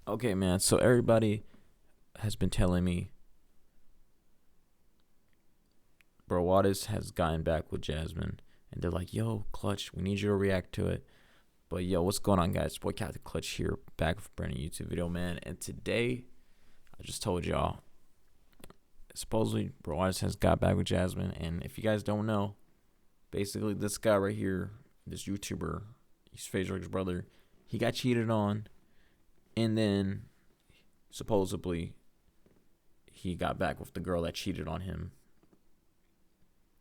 Okay, man. So everybody has been telling me BRAWADIS has gotten back with Jasmine, and they're like, "Yo, Clutch, we need you to react to it." But yo, what's going on, guys? Boy, Captain Clutch here, back with a brand new YouTube video, man. And today, I just told y'all, supposedly BRAWADIS has got back with Jasmine, and if you guys don't know, basically this guy right here, this YouTuber, he's Faisal brother, he got cheated on, and then supposedly he got back with the girl that cheated on him,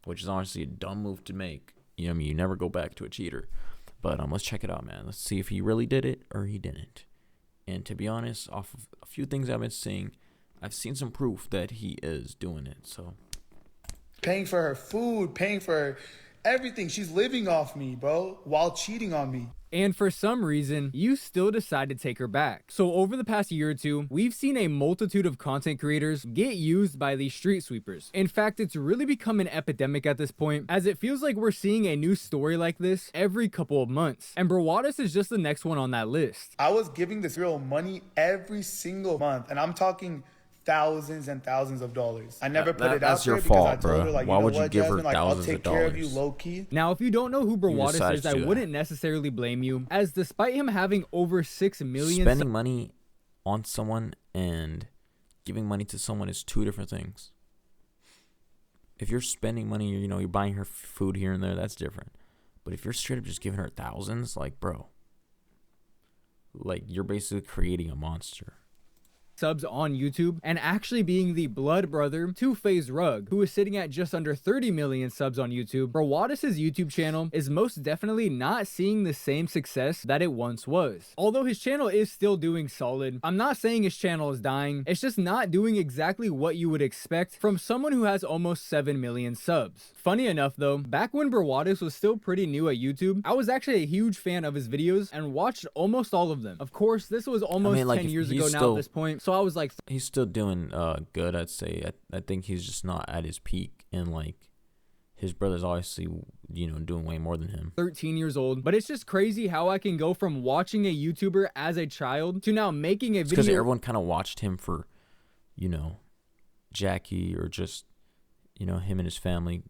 which is honestly a dumb move to make. You know what I mean? You never go back to a cheater. But let's check it out, man. Let's see if he really did it or he didn't. And to be honest, off of a few things I've been seeing, I've seen some proof that he is doing it. So paying for her food, paying for everything. She's living off me, bro, while cheating on me. And for some reason, you still decide to take her back. So over the past year or two, we've seen a multitude of content creators get used by these street sweepers. In fact, it's really become an epidemic at this point, as it feels like we're seeing a new story like this every couple of months. And BRAWADIS is just the next one on that list. I was giving this girl money every single month, and I'm talking thousands and thousands of dollars. I never put it out there because I told her, like, why would you give her Jasmine, like, I'll thousands take of care of you dollars? low key. Now, if you don't know who BRAWADIS is, I that. wouldn't necessarily blame you, as despite him having over 6 million Spending money on someone and giving money to someone is two different things. If you're spending money, you know, you're buying her food here and there, that's different. But if you're straight up just giving her thousands, like, bro, like, you're basically creating a monster. subs on YouTube, and actually being the blood brother to FaZe Rug, who is sitting at just under 30 million subs on YouTube, BRAWADIS' YouTube channel is most definitely not seeing the same success that it once was. Although his channel is still doing solid, I'm not saying his channel is dying, it's just not doing exactly what you would expect from someone who has almost 7 million subs. Funny enough though, back when BRAWADIS was still pretty new at YouTube, I was actually a huge fan of his videos and watched almost all of them. Of course, this was almost 10 years ago now at this point, so I was like, he's still doing good, I'd say. I think he's just not at his peak, and like his brother's obviously, you know, doing way more than him. 13 years old, but it's just crazy how I can go from watching a YouTuber as a child to now making a video. Because everyone kind of watched him for, you know, Jackie, or just, you know, him and his family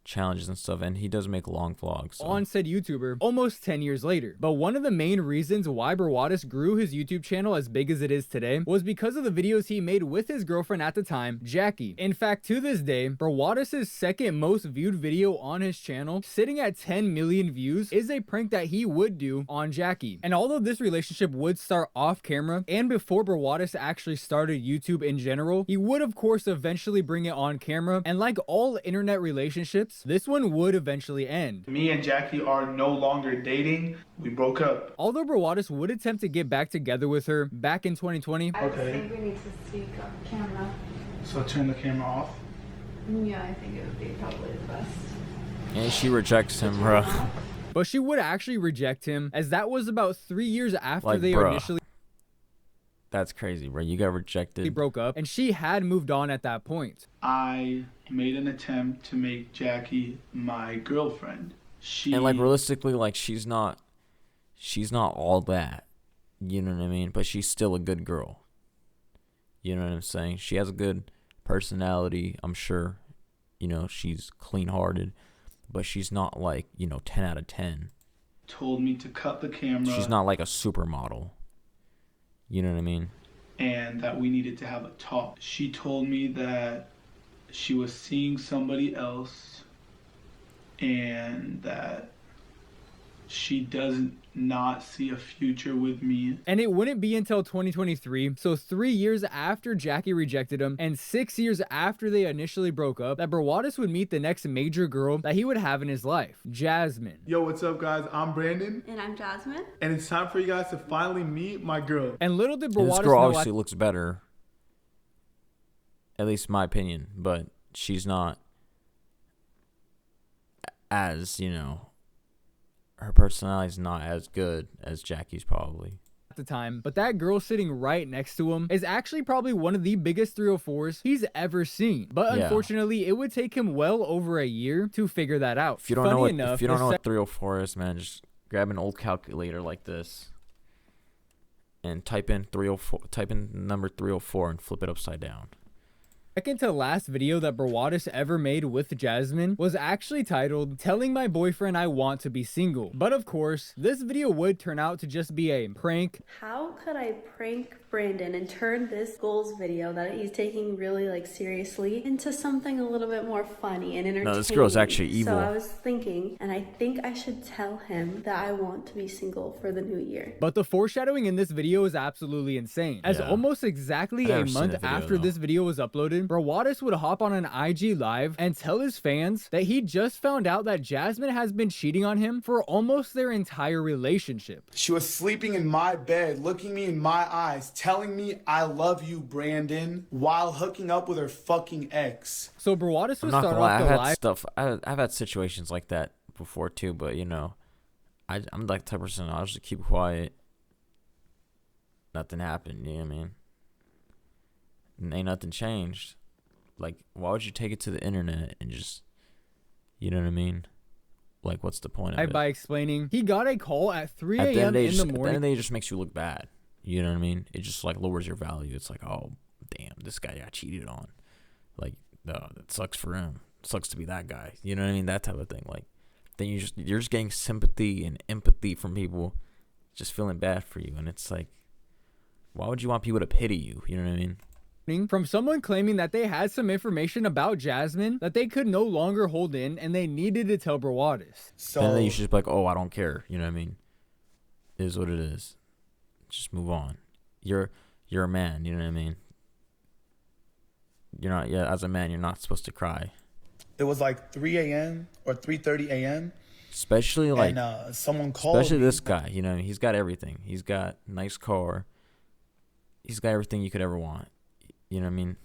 challenges and stuff, and he does make long vlogs on said YouTuber almost 10 years later. But one of the main reasons why BRAWADIS grew his YouTube channel as big as it is today was because of the videos he made with his girlfriend at the time, Jackie. In fact, to this day, BRAWADIS' second most viewed video on his channel, sitting at 10 million views, is a prank that he would do on Jackie. And although this relationship would start off camera and before BRAWADIS actually started YouTube in general, he would of course eventually bring it on camera, and like all internet relationships, this one would eventually end. Me and Jackie are no longer dating. We broke up. Although BRAWADIS would attempt to get back together with her back in 2020. I think we need to speak on camera. So turn the camera off. Yeah, I think it would be probably the best. and she rejects him, bro. But she would actually reject him, as that was about 3 years after Like, they bruh, initially that's crazy, bro. You got rejected. broke up, and she had moved on at that point. I made an attempt to make Jackie my girlfriend. And like realistically, like she's not all that. You know what I mean? But she's still a good girl. You know what I'm saying? She has a good personality, I'm sure. You know, she's clean-hearted, but she's not like, you know, 10 out of 10. Told me to cut the camera. She's not like a supermodel. You know what I mean? And that we needed to have a talk. She told me that she was seeing somebody else and that she doesn't not see a future with me. And it wouldn't be until 2023, so 3 years after Jackie rejected him and 6 years after they initially broke up, that BRAWADIS would meet the next major girl that he would have in his life, Jasmine. Yo, what's up, guys? I'm Brandon. And I'm Jasmine. And it's time for you guys to finally meet my girl. And little did And BRAWADIS this girl know obviously looks better. At least in my opinion. But she's not as, you know, her personality's not as good as Jackie's probably. at the time, but that girl sitting right next to him is actually probably one of the biggest 304s he's ever seen. But Yeah. unfortunately, it would take him well over a year to figure that out. If you don't know what 304 is, man, just grab an old calculator like this. and type in 304. Type in number 304 and flip it upside down. Second to last video that BRAWADIS ever made with Jasmine was actually titled "Telling My Boyfriend I Want to Be Single." But of course, this video would turn out to just be a prank. How could I prank Brandon and turn this goals video that he's taking really like seriously into something a little bit more funny and entertaining? No, this girl's actually evil. So I was thinking, and I think I should tell him that I want to be single for the new year. But the foreshadowing in this video is absolutely insane, as almost exactly a month after this video was uploaded, BRAWADIS would hop on an IG live and tell his fans that he just found out that Jasmine has been cheating on him for almost their entire relationship. She was sleeping in my bed, looking me in my eyes, telling me I love you, Brandon, while hooking up with her fucking ex. So BRAWADIS would I'm not start gonna lie, off I've the had live. stuff. I've had situations like that before too, but you know, I'm like the type of person I'll just keep quiet. Nothing happened. You know what I mean? And ain't nothing changed. Like, why would you take it to the internet and just, you know what I mean? Like, what's the point of it? By explaining, he got a call at 3 At the a.m. end of the day, in the At the end morning. of the day, it just makes you look bad. You know what I mean? It just like lowers your value. It's like, oh, damn, this guy got cheated on. Like, no, that sucks for him. Sucks to be that guy. You know what I mean? That type of thing. Like, then you're just getting sympathy and empathy from people, just feeling bad for you. And it's like, why would you want people to pity you? You know what I mean? From someone claiming that they had some information about Jasmine that they could no longer hold in and they needed to tell BRAWADIS. So And then you should just be like, oh, I don't care. You know what I mean? It is what it is. Just move on. You're a man. You know what I mean? You're not. Yeah, as a man, you're not supposed to cry. it was like 3 a.m. or 3:30 a.m. Especially like, and someone called especially me. this guy. You know, he's got everything. He's got a nice car. He's got everything you could ever want. You know what I mean?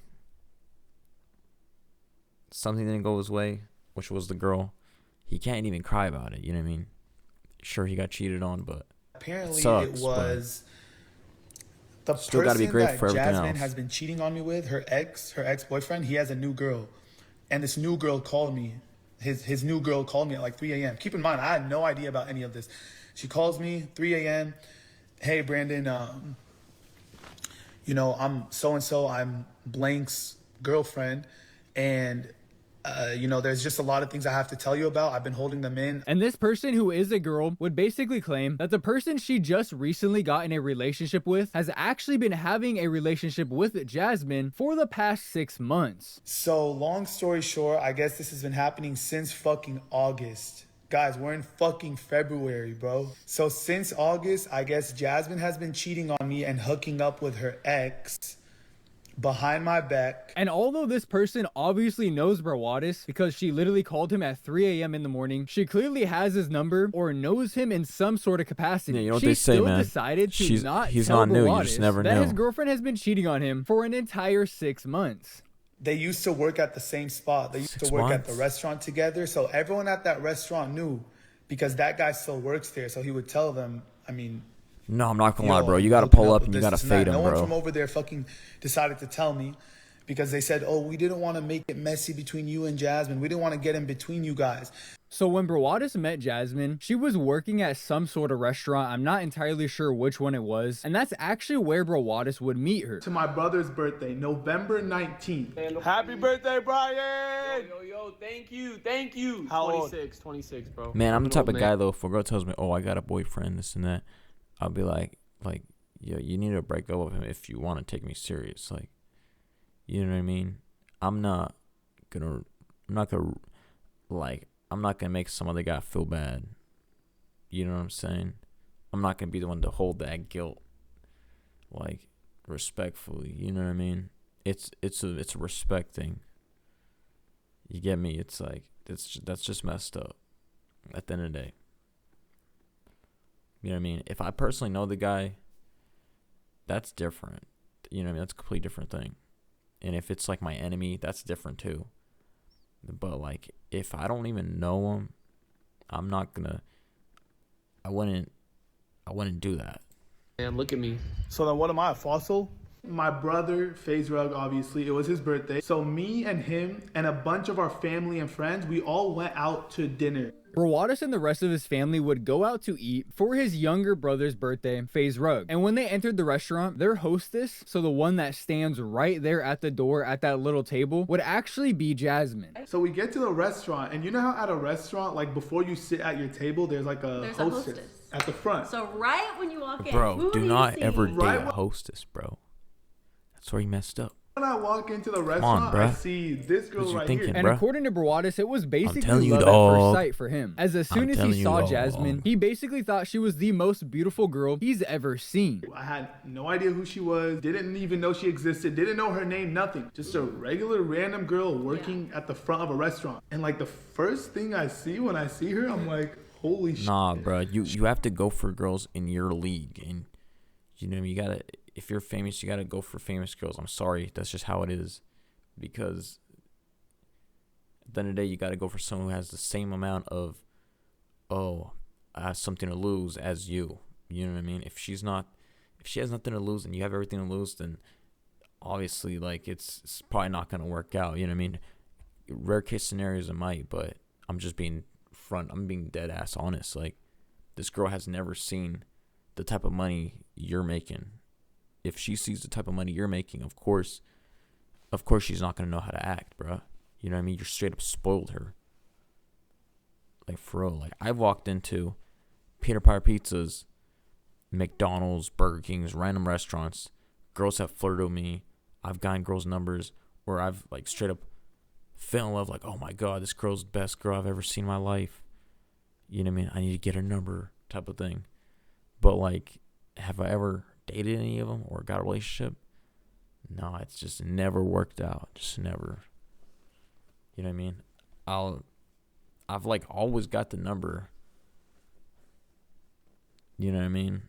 Something didn't go his way, which was the girl. He can't even cry about it. You know what I mean? Sure, he got cheated on, but Apparently, sucks, it was the still person gotta be that grateful for everything Jasmine else. has been cheating on me with, her ex-boyfriend. He has a new girl, and this new girl called me. His new girl called me at like 3 a.m. Keep in mind, I had no idea about any of this. She calls me 3 a.m. Hey, Brandon, you know, I'm so-and-so. I'm Blank's girlfriend, and you know, there's just a lot of things I have to tell you about. I've been holding them in. And this person, who is a girl, would basically claim that the person she just recently got in a relationship with has actually been having a relationship with Jasmine for the past 6 months. So long story short, I guess this has been happening since fucking August. Guys, we're in fucking February, bro. So since August, I guess Jasmine has been cheating on me and hooking up with her ex behind my back. And although this person obviously knows BRAWADIS because she literally called him at 3 a.m. in the morning, she clearly has his number or knows him in some sort of capacity. Yeah, you know what she they say, still man. decided to He's not not tell new, you BRAWADIS just never that know. his girlfriend has been cheating on him for an entire 6 months. They used to work at the same spot. They used 6 to work at months? the restaurant together. So everyone at that restaurant knew, because that guy still works there. So he would tell them, I mean, no, I'm not gonna lie, yo, bro. You gotta hooking pull up up and with you gotta this and that. fade him, No one from bro. over there fucking decided to tell me, because they said, oh, we didn't want to make it messy between you and Jasmine. We didn't want to get in between you guys. So when BRAWADIS met Jasmine, she was working at some sort of restaurant. I'm not entirely sure which one it was. And that's actually where BRAWADIS would meet her. To my brother's birthday, November 19th. Happy birthday, Brian! Yo, thank you. How old? 26, bro. Man, I'm the an type old of man. guy though. If a girl tells me, "Oh, I got a boyfriend," this and that, I'll be like, yo, you need to break up with him if you want to take me serious. Like, you know what I mean? I'm not gonna make some other guy feel bad. You know what I'm saying? I'm not gonna be the one to hold that guilt, like, respectfully. You know what I mean? It's a respect thing. You get me? It's like that's just messed up. At the end of the day, you know what I mean? If I personally know the guy, that's different. You know what I mean? That's a completely different thing. And if it's like my enemy, that's different too. But like, if I don't even know him, I wouldn't do that. Man, look at me. So then what am I, a fossil? My brother, FaZe Rug, obviously, it was his birthday. So me and him and a bunch of our family and friends, we all went out to dinner. BRAWADIS and the rest of his family would go out to eat for his younger brother's birthday, FaZe Rug. And when they entered the restaurant, their hostess, so the one that stands right there at the door at that little table, would actually be Jasmine. So we get to the restaurant, and you know how at a restaurant, like before you sit at your table, there's like a There's hostess a hostess at the front. So right when you walk in, Bro, who do are you not seeing? ever date Right a hostess, bro. That's where he messed up. When I walk into the on, restaurant, I bruh. see this girl What you right thinking, here. And bruh? according to BRAWADIS, it was telling basically you, love at first dog. sight for him. As soon I'm as telling he you, saw dog. Jasmine, he basically thought she was the most beautiful girl he's ever seen. I had no idea who she was, didn't even know she existed, didn't know her name, nothing. Just a regular random girl working at the front of a restaurant. And like the first thing I see when I see her, I'm like, holy shit. Nah, bro. You have to go for girls in your league, and you know you gotta. If you're famous, you gotta go for famous girls. I'm sorry, that's just how it is. Because at the end of the day, you gotta go for someone who has the same amount of, I have something to lose as you. You know what I mean? If she has nothing to lose and you have everything to lose, then obviously like it's probably not gonna work out. You know what I mean? Rare case scenarios it might, but I'm just being I'm being dead ass honest. Like, this girl has never seen the type of money you're making. If she sees the type of money you're making, of course she's not gonna know how to act, bro. You know what I mean? You're straight up spoiled her. Like, for real. Like, I've walked into Peter Piper Pizzas, McDonald's, Burger King's, random restaurants. Girls have flirted with me. I've gotten girls' numbers, or I've like straight up fell in love. Like, oh my god, this girl's the best girl I've ever seen in my life. You know what I mean? I need to get her number, type of thing. But like, have I ever dated any of them or got a relationship? No, it's just never worked out. Just never. You know what I mean? I've like always got the number. You know what I mean?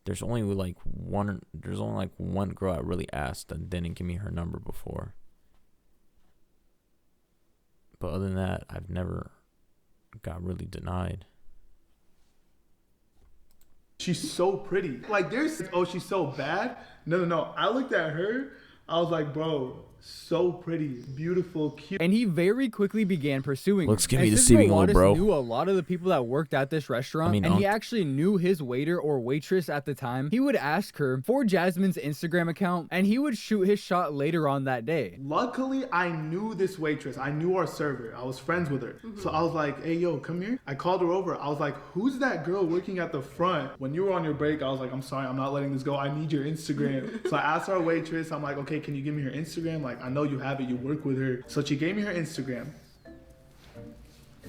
There's only like one girl I really asked that didn't give me her number before. But other than that, I've never got really denied. She's so pretty. Like, she's so bad. No. I looked at her. I was like, bro, so pretty, beautiful, cute. And he very quickly began pursuing Looks her. can be And since deceiving, little BRAWADIS bro. knew a lot of the people that worked at this restaurant, I mean, and he Unc. actually knew his waiter or waitress at the time, he would ask her for Jasmine's Instagram account, and he would shoot his shot later on that day. Luckily, I knew this waitress. I knew our server. I was friends with her. So I was like, hey, yo, come here. I called her over. I was like, who's that girl working at the front? When you were on your break, I was like, I'm sorry, I'm not letting this go. I need your Instagram. So I asked our waitress, I'm like, okay, can you give me her Instagram? Like, I know you have it. You work with her. So she gave me her Instagram.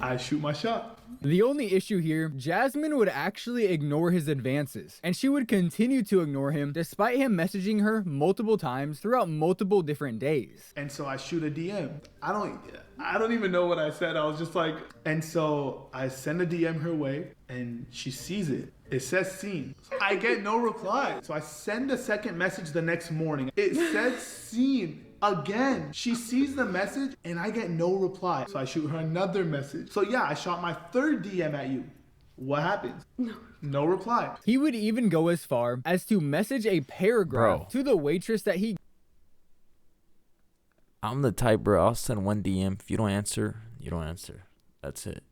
I shoot my shot. The only issue here, Jasmine would actually ignore his advances, and she would continue to ignore him despite him messaging her multiple times throughout multiple different days. And so I shoot a DM. I don't even know what I said. I was just like, and so I send a DM her way, and she sees it. It says seen. So I get no reply. So I send a second message the next morning. It said seen. Again, she sees the message and I get no reply. So I shoot her another message. So yeah, I shot my third DM at you. What happens? No reply. He would even go as far as to message a paragraph Bro. to the waitress that he I'm the type, bro. I'll send one DM. If you don't answer, you don't answer. That's it.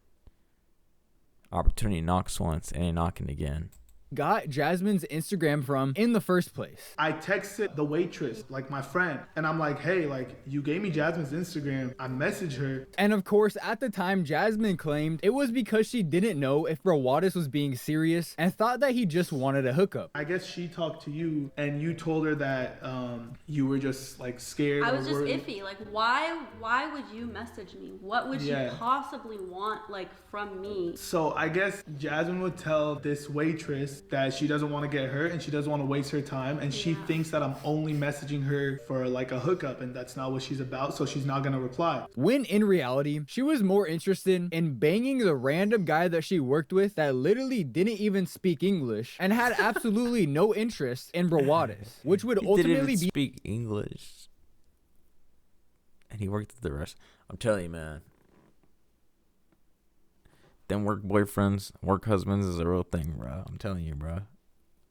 Opportunity knocks once and ain't knocking again. got Jasmine's Instagram from in the first place. I texted the waitress, like my friend, and I'm like, hey, like, you gave me Jasmine's Instagram. I messaged her. And of course, at the time, Jasmine claimed it was because she didn't know if BRAWADIS was being serious and thought that he just wanted a hookup. I guess she talked to you and you told her that you were just like scared. I or was just worried. iffy. Like, why would you message me? What would you possibly want, like, from me? So I guess Jasmine would tell this waitress that she doesn't want to get hurt and she doesn't want to waste her time, and she thinks that I'm only messaging her for like a hookup, and that's not what she's about, so she's not gonna reply. When in reality, she was more interested in banging the random guy that she worked with that literally didn't even speak English and had absolutely no interest in BRAWADIS, which would He ultimately didn't be speak English, and he worked with the rest. I'm telling you, man. Them work boyfriends, work husbands is a real thing, bro. I'm telling you, bro.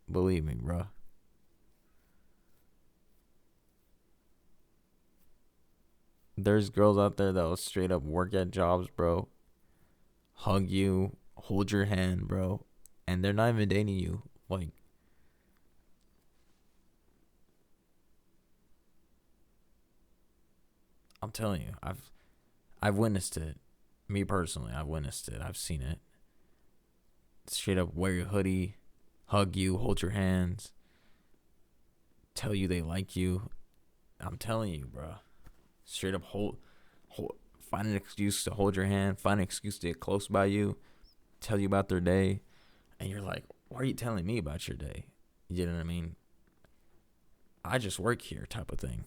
Believe me, bro. There's girls out there that will straight up work at jobs, bro, hug you, hold your hand, bro, and they're not even dating you. Like, I'm telling you, I've witnessed it. Me personally, I've witnessed it. I've seen it. Straight up wear your hoodie, hug you, hold your hands, tell you they like you. I'm telling you, bro. Straight up hold, find an excuse to hold your hand, find an excuse to get close by you, tell you about their day, and you're like, why are you telling me about your day? You know what I mean? I just work here type of thing.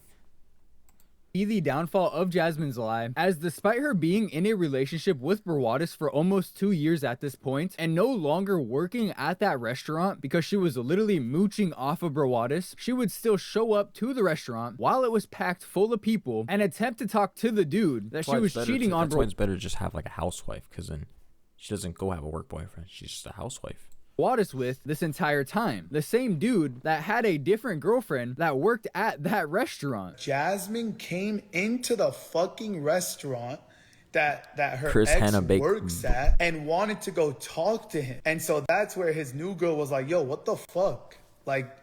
Be the downfall of Jasmine's lie, as despite her being in a relationship with BRAWADIS for almost 2 years at this point, and no longer working at that restaurant because she was literally mooching off of BRAWADIS, she would still show up to the restaurant while it was packed full of people and attempt to talk to the dude that she was cheating on. That's why it's better to just have like a housewife, because then she doesn't go have a work boyfriend. She's just a housewife. BRAWADIS with this entire time. The same dude that had a different girlfriend that worked at that restaurant. Jasmine came into the fucking restaurant that her Chris ex Hanna works at and wanted to go talk to him. And so that's where his new girl was like, yo, what the fuck? Like,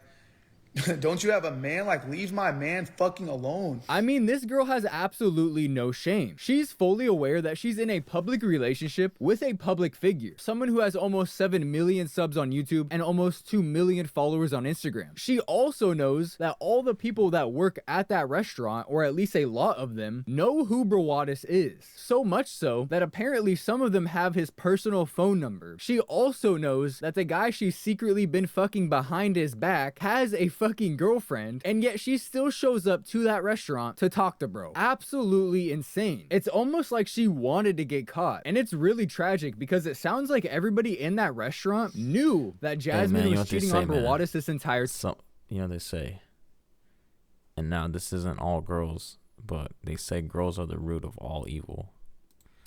don't you have a man? Like, leave my man fucking alone. I mean, this girl has absolutely no shame. She's fully aware that she's in a public relationship with a public figure, someone who has almost 7 million subs on YouTube and almost 2 million followers on Instagram. She also knows that all the people that work at that restaurant, or at least a lot of them, know who BRAWADIS is. So much so that apparently some of them have his personal phone number. She also knows that the guy she's secretly been fucking behind his back has a fucking girlfriend, and yet she still shows up to that restaurant to talk to bro. Absolutely insane. It's almost like she wanted to get caught, and it's really tragic because it sounds like everybody in that restaurant knew that Jasmine was cheating on BRAWADIS this entire time. You know, they say, and now this isn't all girls, but they say girls are the root of all evil.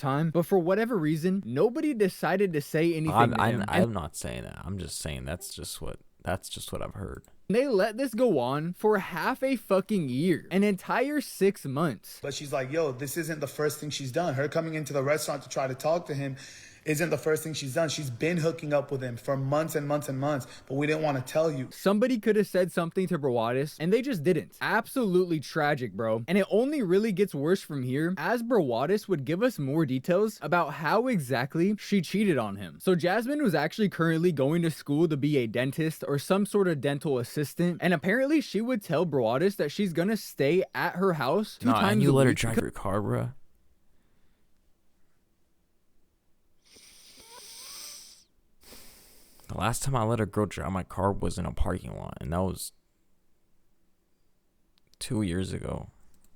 But for whatever reason, nobody decided to say anything to him. I'm not saying that. I'm just saying that's just what I've heard. They let this go on for half a fucking year, an entire 6 months. But she's like, yo, this isn't the first thing she's done. Her coming into the restaurant to try to talk to him isn't the first thing she's done. She's been hooking up with him for months and months and months, but we didn't want to tell you. Somebody could have said something to BRAWADIS, and they just didn't. Absolutely tragic, bro. And it only really gets worse from here, as BRAWADIS would give us more details about how exactly she cheated on him. So Jasmine was actually currently going to school to be a dentist or some sort of dental assistant, and apparently she would tell BRAWADIS that she's gonna stay at her house 2 times a week. And you let her drive your car, bro? The last time I let a girl drive my car was in a parking lot, and that was 2 years ago.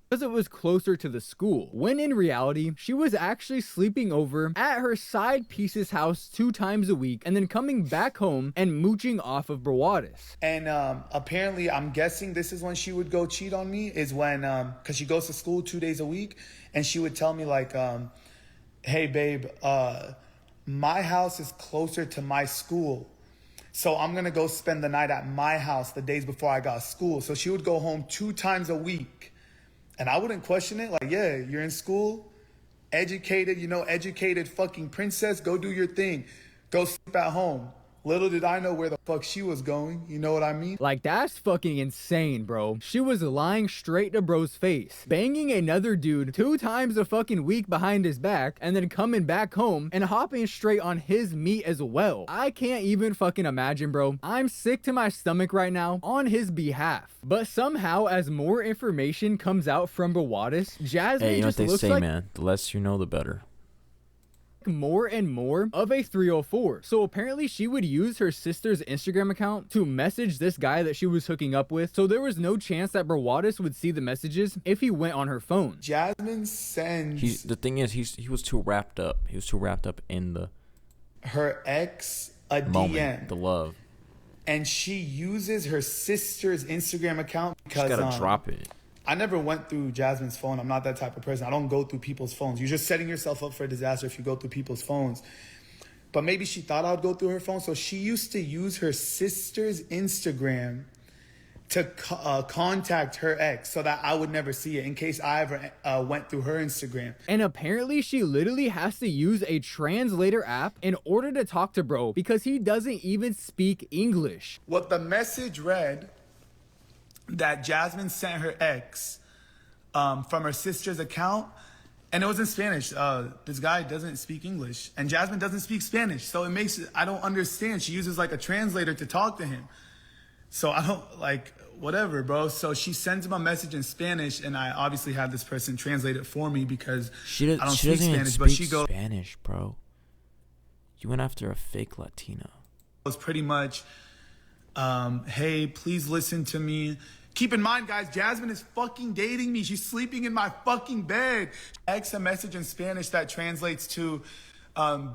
Because it was closer to the school, when in reality, she was actually sleeping over at her side piece's house 2 times a week and then coming back home and mooching off of BRAWADIS. And apparently, I'm guessing this is when she would go cheat on me, is when, because she goes to school 2 days a week, and she would tell me like, hey babe, my house is closer to my school, so I'm gonna go spend the night at my house the days before I got school. So she would go home 2 times a week, and I wouldn't question it. Like, yeah, you're in school, educated, educated fucking princess, go do your thing, go sleep at home. Little did I know where the fuck she was going. You know what I mean? Like, that's fucking insane, bro. She was lying straight to bro's face, banging another dude 2 times a fucking week behind his back, and then coming back home and hopping straight on his meat as well. I can't even fucking imagine, bro. I'm sick to my stomach right now on his behalf. But somehow, as more information comes out from BRAWADIS, Jasmine Hey, you know what just they looks say, like man? The less you know, the better. More and more of a 304. So apparently she would use her sister's Instagram account to message this guy that she was hooking up with, so there was no chance that BRAWADIS would see the messages if he went on her phone. Jasmine sends The thing is, he was too wrapped up. He was too wrapped up in the her ex a moment, DM, the love. and she uses her sister's Instagram account because Just gotta drop it. I never went through Jasmine's phone. I'm not that type of person. I don't go through people's phones. You're just setting yourself up for a disaster if you go through people's phones. But maybe she thought I would go through her phone. So she used to use her sister's Instagram to contact her ex so that I would never see it in case I ever went through her Instagram. And apparently she literally has to use a translator app in order to talk to bro because he doesn't even speak English. What the message read that Jasmine sent her ex from her sister's account, and it was in Spanish. This guy doesn't speak English and Jasmine doesn't speak Spanish. So it makes it, I don't understand. She uses like a translator to talk to him. So I don't like, whatever, bro. So she sends him a message in Spanish, and I obviously had this person translate it for me because I don't speak Spanish. But she goes, Spanish, bro. You went after a fake Latina. It was pretty much, hey, please listen to me. Keep in mind, guys, Jasmine is fucking dating me. She's sleeping in my fucking bed. Ex a message in Spanish that translates to,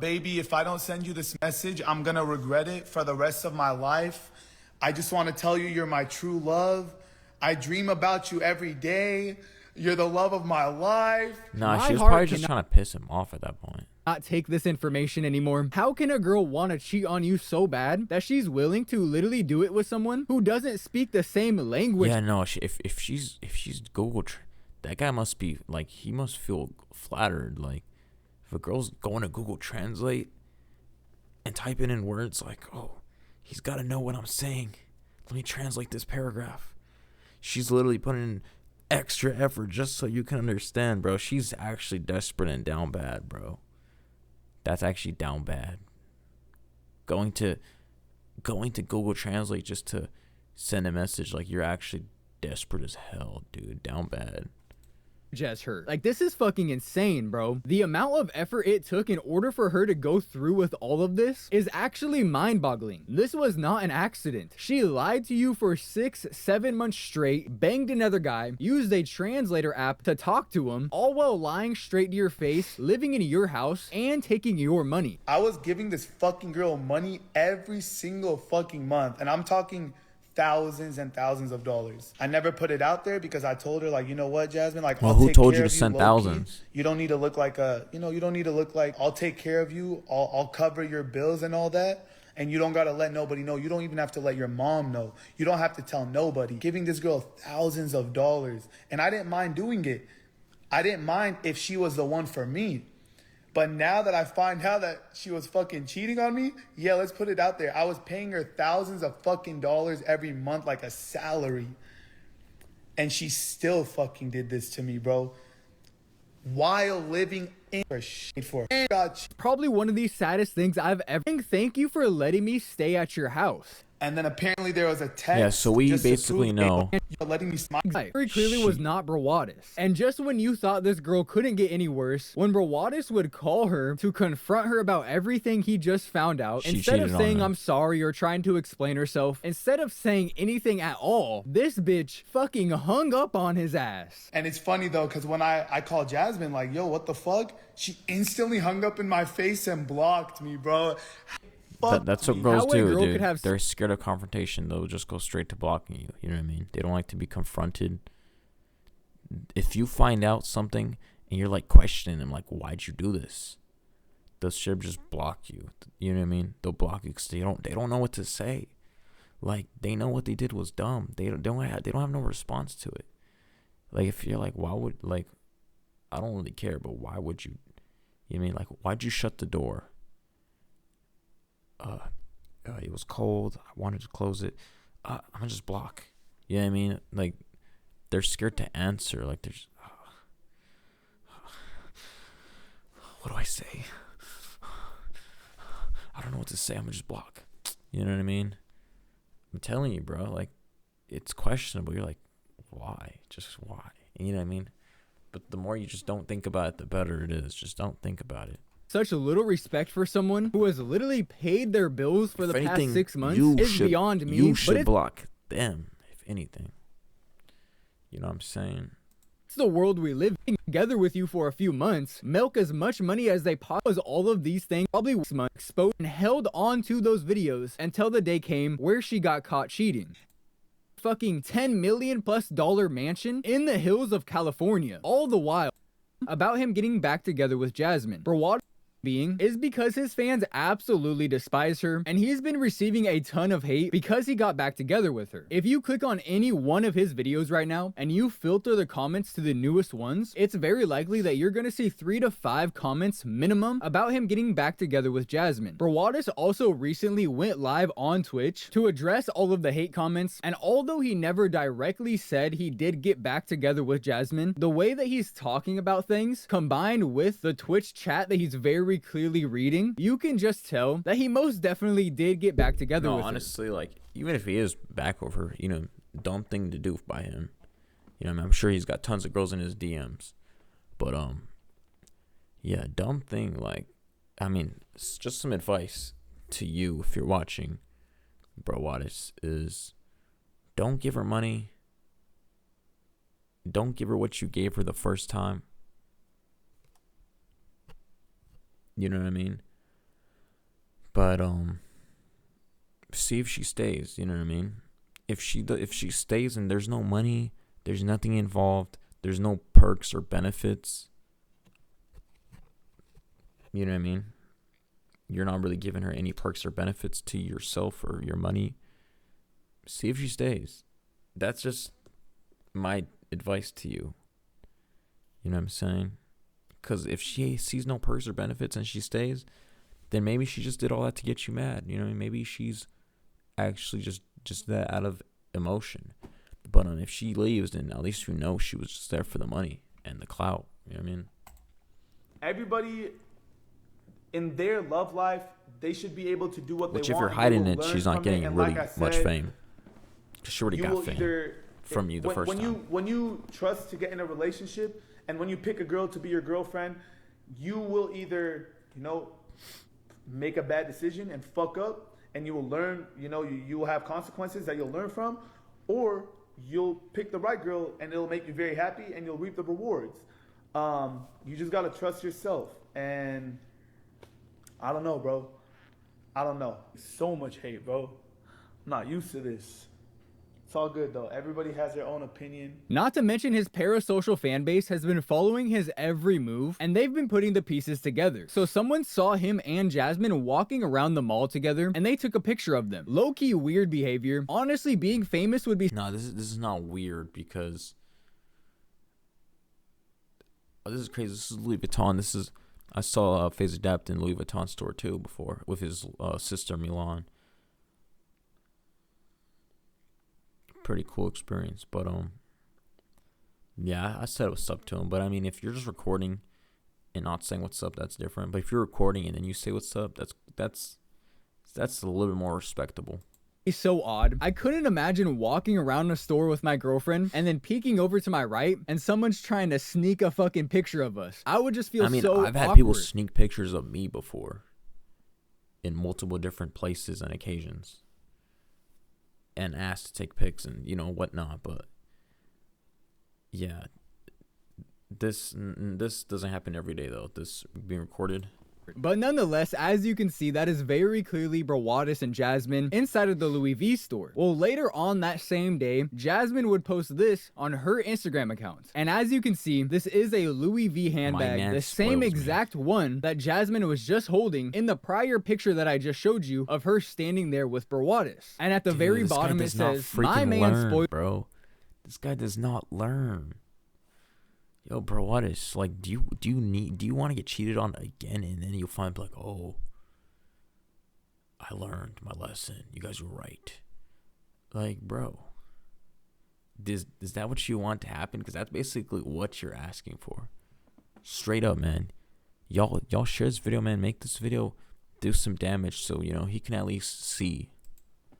baby, if I don't send you this message, I'm gonna regret it for the rest of my life. I just want to tell you you're my true love. I dream about you every day. You're the love of my life. Nah, My she was heart probably just trying to piss him off at that point. Not take this information anymore. How can a girl want to cheat on you so bad that she's willing to literally do it with someone who doesn't speak the same language? Yeah, no. If she's that guy must be like, he must feel flattered. Like, if a girl's going to Google Translate and typing in words like, oh, he's got to know what I'm saying. Let me translate this paragraph. She's literally putting in extra effort just so you can understand, bro. She's actually desperate and down bad, bro. That's actually down bad. Going to Google Translate just to send a message, like, you're actually desperate as hell, dude. Down bad. Just her. Like, this is fucking insane, bro. The amount of effort it took in order for her to go through with all of this is actually mind-boggling. This was not an accident. She lied to you for 6-7 months straight, banged another guy, used a translator app to talk to him, all while lying straight to your face, living in your house, and taking your money. I was giving this fucking girl money every single fucking month, and I'm talking thousands and thousands of dollars. I never put it out there because I told her, like, you know what, Jasmine, like, well, I'll who take told care you to of send low-key. thousands? You don't need to look like a, you don't need to look like, I'll take care of you. I'll cover your bills and all that. And you don't got to let nobody know. You don't even have to let your mom know. You don't have to tell nobody. Giving this girl thousands of dollars. And I didn't mind doing it. I didn't mind if she was the one for me. But now that I find out that she was fucking cheating on me, yeah, let's put it out there. I was paying her thousands of fucking dollars every month like a salary. And she still fucking did this to me, bro. While living in her shit for God. Probably one of the saddest things I've ever. Thank you for letting me stay at your house. And then apparently there was a text. Yeah, so we basically know. Letting me smile. Very clearly was not BRAWADIS. And just when you thought this girl couldn't get any worse, when BRAWADIS would call her to confront her about everything he just found out, She instead of cheated on saying him. I'm sorry or trying to explain herself, instead of saying anything at all, this bitch fucking hung up on his ass. And it's funny though, because when I called Jasmine, like, yo, what the fuck? She instantly hung up in my face and blocked me, bro. That's what me. girls How a do, girl dude. could have- They're scared of confrontation. They'll just go straight to blocking you. You know what I mean? They don't like to be confronted. If you find out something and you're like questioning them, like, why'd you do this? They'll should just block you. You know what I mean? They'll block you because they don't know what to say. Like, they know what they did was dumb. They don't have no response to it. Like, if you're like, why would, like, I don't really care, but why would you? You know what I mean? Like, why'd you shut the door? It was cold. I wanted to close it. I'm gonna just block. You know what I mean? Like, they're scared to answer. Like, they're just, what do I say? I don't know what to say. I'm gonna just block. You know what I mean? I'm telling you, bro. Like, it's questionable. You're like, why? Just why? You know what I mean? But the more you just don't think about it, the better it is. Just don't think about it. Such little respect for someone who has literally paid their bills for the past 6 months is beyond me. You should block them, if anything. You know what I'm saying? It's the world we live in. Together with you for a few months, milk as much money as they possibly. All of these things probably was exposed and held on to those videos until the day came where she got caught cheating. Fucking $10 million+ mansion in the hills of California. All the while about him getting back together with Jasmine. BRAWADIS being is because his fans absolutely despise her, and he's been receiving a ton of hate because he got back together with her. If you click on any one of his videos right now and you filter the comments to the newest ones, it's very likely that you're gonna see 3 to 5 comments minimum about him getting back together with Jasmine. BRAWADIS also recently went live on Twitch to address all of the hate comments, and although he never directly said he did get back together with Jasmine, the way that he's talking about things combined with the Twitch chat that he's very clearly reading, you can just tell that he most definitely did get back together with her. Honestly, like, even if he is back with her, you know, dumb thing to do by him. You know what I mean? I'm sure he's got tons of girls in his DMs. But, yeah, dumb thing, like, I mean, it's just some advice to you if you're watching BRAWADIS is don't give her money. Don't give her what you gave her the first time. You know what I mean? But see if she stays, you know what I mean? If she stays and there's no money, there's nothing involved, there's no perks or benefits. You know what I mean? You're not really giving her any perks or benefits to yourself or your money. See if she stays. That's just my advice to you. You know what I'm saying? Because if she sees no perks or benefits and she stays, then maybe she just did all that to get you mad. You know what I mean? Maybe she's actually just that out of emotion. But if she leaves, then at least you know she was just there for the money and the clout. You know what I mean? Everybody in their love life, they should be able to do what they want. Which if you're hiding it, she's not getting really much fame. Shorty got fame from you the first time. When you trust to get in a relationship, and when you pick a girl to be your girlfriend, you will either, you know, make a bad decision and fuck up, and you will learn, you know, you will have consequences that you'll learn from, or you'll pick the right girl and it'll make you very happy and you'll reap the rewards. You just gotta trust yourself. And I don't know, bro. I don't know. So much hate, bro. I'm not used to this. It's all good though. Everybody has their own opinion. Not to mention his parasocial fan base has been following his every move, and they've been putting the pieces together. So someone saw him and Jasmine walking around the mall together, and they took a picture of them. Low-key weird behavior. Honestly, being famous would be— No, this is not weird because this is crazy. This is Louis Vuitton. I saw FaZe Adapt in Louis Vuitton store too before with his sister Milan. Pretty cool experience, but yeah, I said what's up to him. But I mean, if you're just recording and not saying what's up, that's different. But if you're recording and then you say what's up, that's a little bit more respectable. So odd. I couldn't imagine walking around a store with my girlfriend and then peeking over to my right and someone's trying to sneak a fucking picture of us. I would just feel so I've had awkward. people sneak pictures of me before in multiple different places and occasions and asked to take pics and, you know, whatnot. But yeah, this doesn't happen every day though. This being recorded. But nonetheless, as you can see, that is very clearly BRAWADIS and Jasmine inside of the Louis V store. Well, later on that same day, Jasmine would post this on her Instagram account. And as you can see, this is a Louis V handbag, the same exact one that Jasmine was just holding in the prior picture that I just showed you of her standing there with BRAWADIS. And at the very bottom it says, "My man spoiled." Bro, this guy does not learn. Yo, BRAWADIS, like, do you want to get cheated on again? And then you'll find like, oh, I learned my lesson. You guys were right. Like, bro, is that what you want to happen? Because that's basically what you're asking for. Straight up, man. Y'all share this video, man. Make this video do some damage so, you know, he can at least see.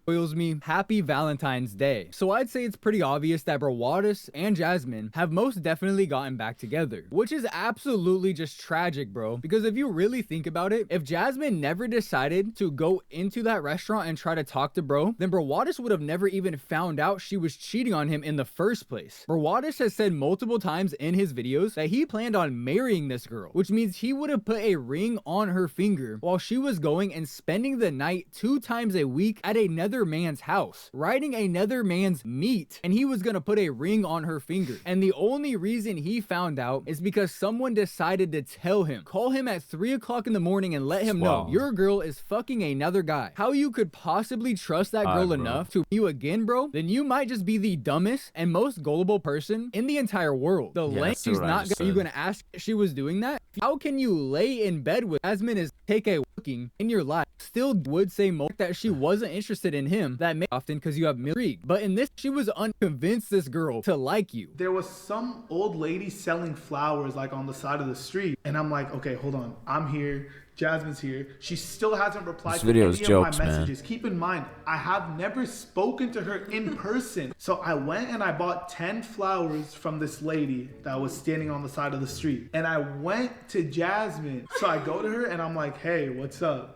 Spoils me. Happy Valentine's Day. So I'd say it's pretty obvious that BRAWADIS and Jasmine have most definitely gotten back together, which is absolutely just tragic, bro. Because if you really think about it, if Jasmine never decided to go into that restaurant and try to talk to bro, then BRAWADIS would have never even found out she was cheating on him in the first place. BRAWADIS has said multiple times in his videos that he planned on marrying this girl, which means he would have put a ring on her finger while she was going and spending the night 2 times a week at another another man's house, riding another man's meat, and he was gonna put a ring on her finger. And the only reason he found out is because someone decided to tell him, call him at 3 o'clock in the morning and let him know your girl is fucking another guy. How you could possibly trust that girl enough to you again, bro? Then you might just be the dumbest and most gullible person in the entire world. The length she's not gonna, you gonna ask if she was doing that? How can you lay in bed with Jasmine is take a working in your life? Still would say more that she wasn't interested in him, that may often because you have intrigue. But in this, she was unconvinced this girl to like you. There was some old lady selling flowers like on the side of the street, and I'm like, okay, hold on, I'm here, Jasmine's here. She still hasn't replied to any of my messages. Keep in mind, I have never spoken to her in person. So I went and I bought 10 flowers from this lady that was standing on the side of the street. And I went to Jasmine. So I go to her and I'm like, hey, what's up?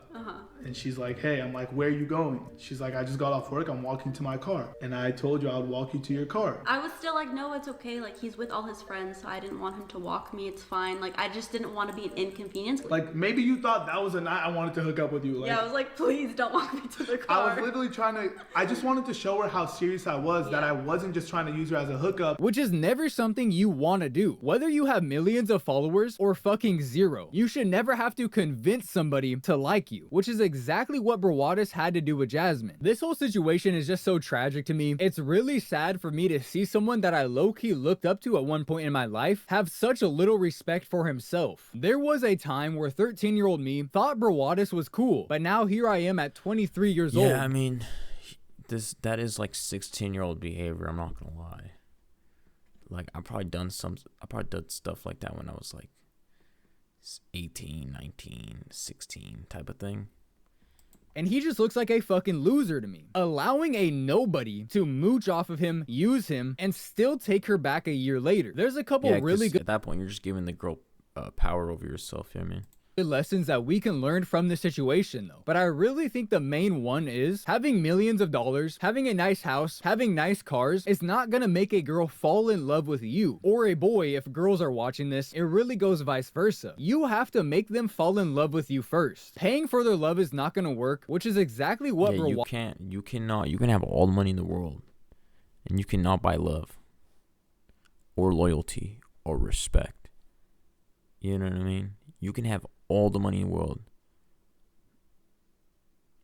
And she's like, hey, I'm like, where are you going? She's like, I just got off work, I'm walking to my car. And I told you I would walk you to your car. I was still like, no, it's okay. Like, he's with all his friends, so I didn't want him to walk me. It's fine. Like, I just didn't want to be an inconvenience. Like, maybe you thought that was a night I wanted to hook up with you. Like, yeah, I was like, please don't walk me to the car. I was literally trying to, I just wanted to show her how serious I was, that I wasn't just trying to use her as a hookup. Which is never something you want to do. Whether you have millions of followers or fucking zero, you should never have to convince somebody to like you, which is exactly what BRAWADIS had to do with Jasmine. This whole situation is just so tragic to me. It's really sad for me to see someone that I low-key looked up to at one point in my life have such a little respect for himself. There was a time where 13-year-old me thought BRAWADIS was cool, but now here I am at 23 years old. Yeah, I mean, that is like 16-year-old behavior, I'm not gonna lie. Like, I probably done stuff like that when I was like 18, 19, 16 type of thing. And he just looks like a fucking loser to me. Allowing a nobody to mooch off of him, use him, and still take her back a year later. There's a couple really good... At that point, you're just giving the girl power over yourself, you know what I mean? Lessons that we can learn from this situation though, but I really think the main one is having millions of dollars, having a nice house, having nice cars is not gonna make a girl fall in love with you, or a boy. If girls are watching this, it really goes vice versa. You have to make them fall in love with you first. Paying for their love is not gonna work, which is exactly what you can have all the money in the world and you cannot buy love or loyalty or respect. You know what I mean? You can have all the money in the world.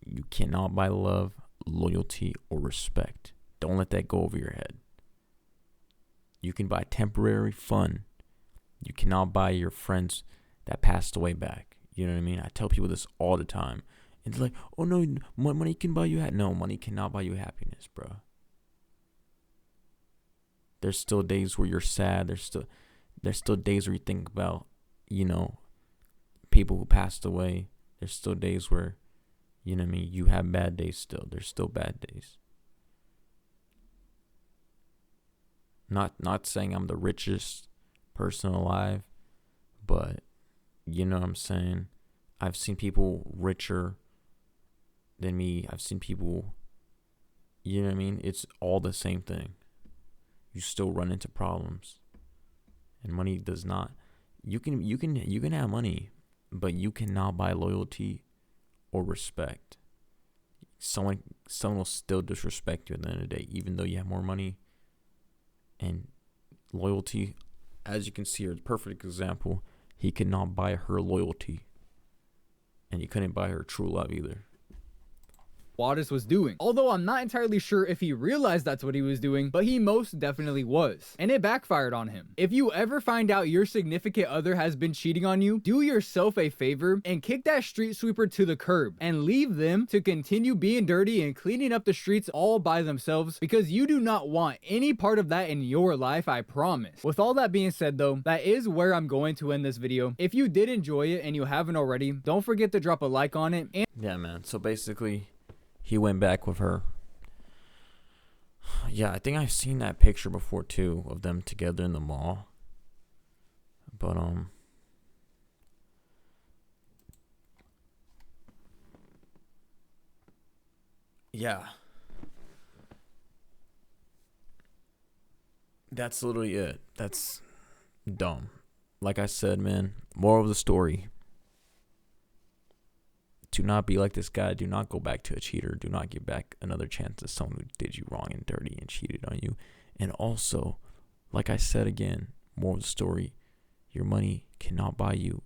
You cannot buy love, loyalty, or respect. Don't let that go over your head. You can buy temporary fun. You cannot buy your friends that passed away back. You know what I mean? I tell people this all the time. And they're like, oh no, money can buy you happiness. No, money cannot buy you happiness, bro. There's still days where you're sad. There's still days where you think about, you know, people who passed away. There's still days where, you know what I mean, you have bad days still. There's still bad days. Not saying I'm the richest person alive, but you know what I'm saying? I've seen people richer than me. I've seen people, you know what I mean? It's all the same thing. You still run into problems. And money does not. You can have money, but you cannot buy loyalty or respect. Someone will still disrespect you at the end of the day, even though you have more money. And loyalty, as you can see here, the perfect example, he could not buy her loyalty. And he couldn't buy her true love either. BRAWADIS was doing. Although I'm not entirely sure if he realized that's what he was doing, but he most definitely was. And it backfired on him. If you ever find out your significant other has been cheating on you, do yourself a favor and kick that street sweeper to the curb and leave them to continue being dirty and cleaning up the streets all by themselves, because you do not want any part of that in your life, I promise. With all that being said though, that is where I'm going to end this video. If you did enjoy it and you haven't already, don't forget to drop a like on it. And yeah, man. So basically, he went back with her. Yeah, I think I've seen that picture before too of them together in the mall. But yeah. That's literally it. That's dumb. Like I said, man, moral of the story. Do not be like this guy. Do not go back to a cheater. Do not give back another chance to someone who did you wrong and dirty and cheated on you. And also, like I said again, more of the story, your money cannot buy you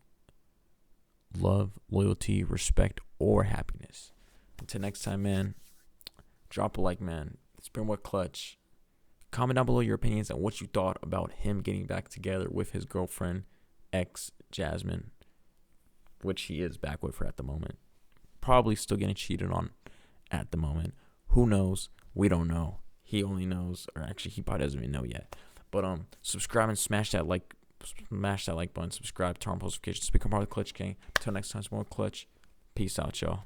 love, loyalty, respect, or happiness. Until next time, man, drop a like, man. It's been what Clutch. Comment down below your opinions and what you thought about him getting back together with his girlfriend, ex Jasmine, which he is back with her at the moment. Probably still getting cheated on at the moment. Who knows? We don't know. He only knows, or actually he probably doesn't even know yet. But subscribe and smash that like button. Subscribe, turn on post notifications, become part of the Clutch Gang. Until next time, it's more Clutch. Peace out, y'all.